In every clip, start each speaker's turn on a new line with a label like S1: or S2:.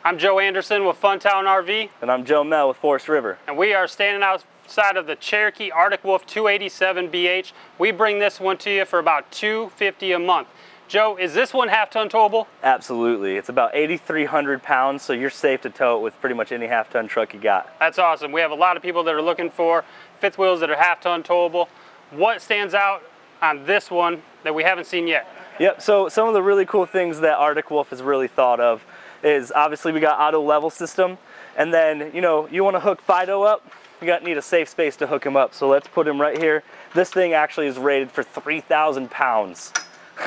S1: I'm Joe Anderson with Funtown RV.
S2: And I'm Joe Mel with Forest River.
S1: And we are standing outside of the Cherokee Arctic Wolf 287 BH. We bring this one to you for about $250 a month. Joe, is this one half-ton towable?
S2: Absolutely. It's about 8,300 pounds, so you're safe to tow it with pretty much any half-ton truck you got.
S1: That's awesome. We have a lot of people that are looking for fifth wheels that are half-ton towable. What stands out on this one that we haven't seen yet?
S2: Yep, so some of the really cool things that Arctic Wolf has really thought of is obviously we got auto level system, and then you want to hook Fido up, you need a safe space to hook him up. So let's put him right here. This thing actually is rated for 3,000 pounds.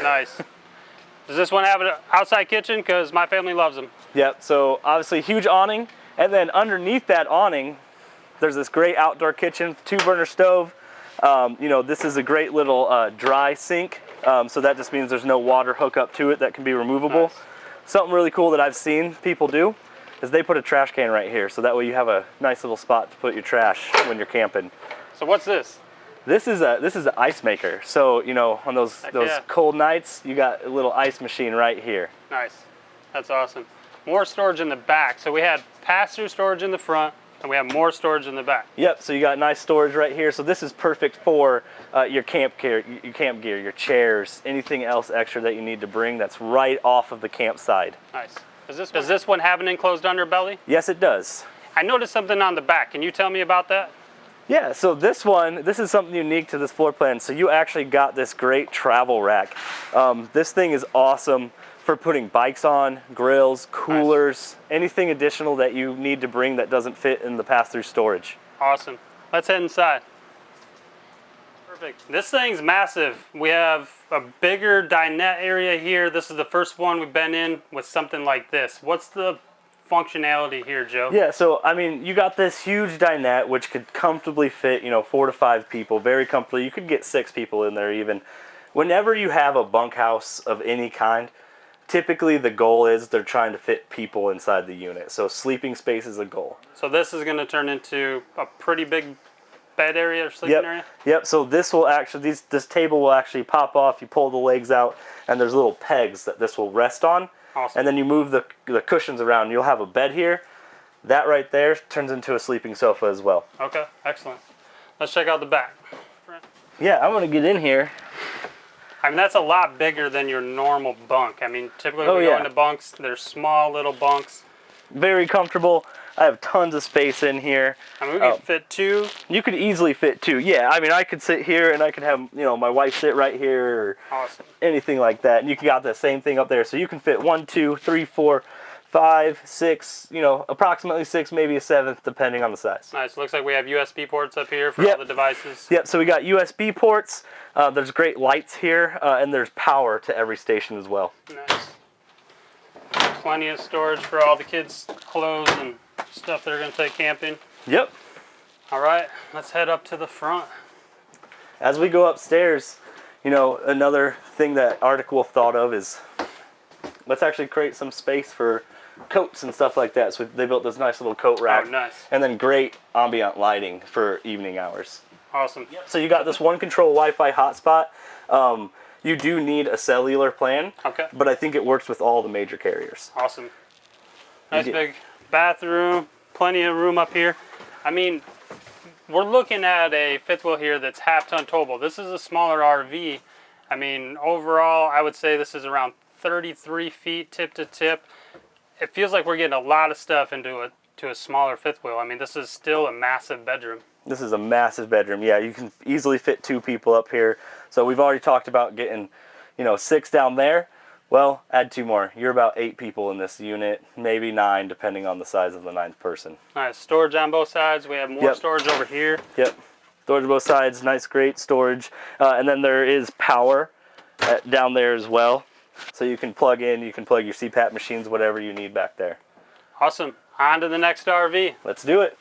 S1: Nice. Does this one have an outside kitchen? Because my family loves them.
S2: Yep, so obviously huge awning, and then underneath that awning there's this great outdoor kitchen, 2-burner stove. This is a great little dry sink, so that just means there's no water hookup to it that can be removable.
S1: Nice.
S2: Something really cool that I've seen people do is they put a trash can right here, so that way you have a nice little spot to put your trash when you're camping.
S1: So what's this?
S2: This is an ice maker. So on those cold nights, you got a little ice machine right here.
S1: Nice, that's awesome. More storage in the back. So we had pass-through storage in the front, and we have more storage in the back.
S2: Yep, so you got nice storage right here. So this is perfect for your camp gear, your chairs, anything else extra that you need to bring that's right off of the campsite.
S1: Nice. Does this one have an enclosed underbelly?
S2: Yes, it does.
S1: I noticed something on the back. Can you tell me about that?
S2: Yeah, so this is something unique to this floor plan. So you actually got this great travel rack. This thing is awesome for putting bikes on, grills, coolers, anything additional that you need to bring that doesn't fit in the pass-through storage.
S1: Awesome. Let's head inside. Perfect. This thing's massive. We have a bigger dinette area here. This is the first one we've been in with something like this. What's the functionality here, Joe?
S2: Yeah, so I mean, you got this huge dinette which could comfortably fit 4 to 5 people, very comfortably. You could get 6 people in there even. Whenever you have a bunkhouse of any kind, typically the goal is they're trying to fit people inside the unit. So sleeping space is a goal.
S1: So this is going to turn into a pretty big bed area or sleeping area?
S2: Yep, so this will actually, this table will actually pop off, you pull the legs out, and there's little pegs that this will rest on.
S1: Awesome.
S2: And then you move the cushions around. You'll have a bed here. That right there turns into a sleeping sofa as well.
S1: Okay, excellent. Let's check out the back.
S2: Yeah, I'm going to get in here.
S1: I mean, that's a lot bigger than your normal bunk. I mean, typically we go into bunks, they're small little bunks.
S2: Very comfortable. I have tons of space in here.
S1: I mean, we can fit 2.
S2: You could easily fit 2. Yeah, I mean, I could sit here and I could have, my wife sit right here or
S1: awesome.
S2: Anything like that. And you got the same thing up there. So you can fit 1, 2, 3, 4, 5, 6, approximately 6, maybe a 7th, depending on the size.
S1: Nice. Looks like we have USB ports up here for all the devices.
S2: Yep, so we got USB ports. There's great lights here, and there's power to every station as well.
S1: Nice. Plenty of storage for all the kids' clothes and stuff that are going to take camping.
S2: Yep.
S1: All right, let's head up to the front.
S2: As we go upstairs, another thing that Arctic Wolf thought of is let's actually create some space for coats and stuff like that. So they built this nice little coat rack.
S1: Oh, nice.
S2: And then great ambient lighting for evening hours.
S1: Awesome.
S2: So you got this one control Wi-Fi hotspot. You do need a cellular plan.
S1: Okay.
S2: But I think it works with all the major carriers.
S1: Awesome. Nice big bathroom, plenty of room up here. I mean, we're looking at a fifth wheel here that's half-ton towable. This is a smaller RV. I mean, overall, I would say this is around 33 feet tip to tip. It feels like we're getting a lot of stuff into a smaller fifth wheel. I mean, this is still a massive bedroom. This is a massive bedroom. Yeah, you can easily fit 2 people up here. So we've already talked about getting, 6 down there. Well, add 2 more. You're about 8 people in this unit, maybe 9, depending on the size of the 9th person. Nice. Storage on both sides. We have more storage over here. Yep. Storage on both sides. Nice, great storage. And then there is power down there as well. So you can plug in, you can plug your CPAP machines, whatever you need back there. Awesome. On to the next RV. Let's do it.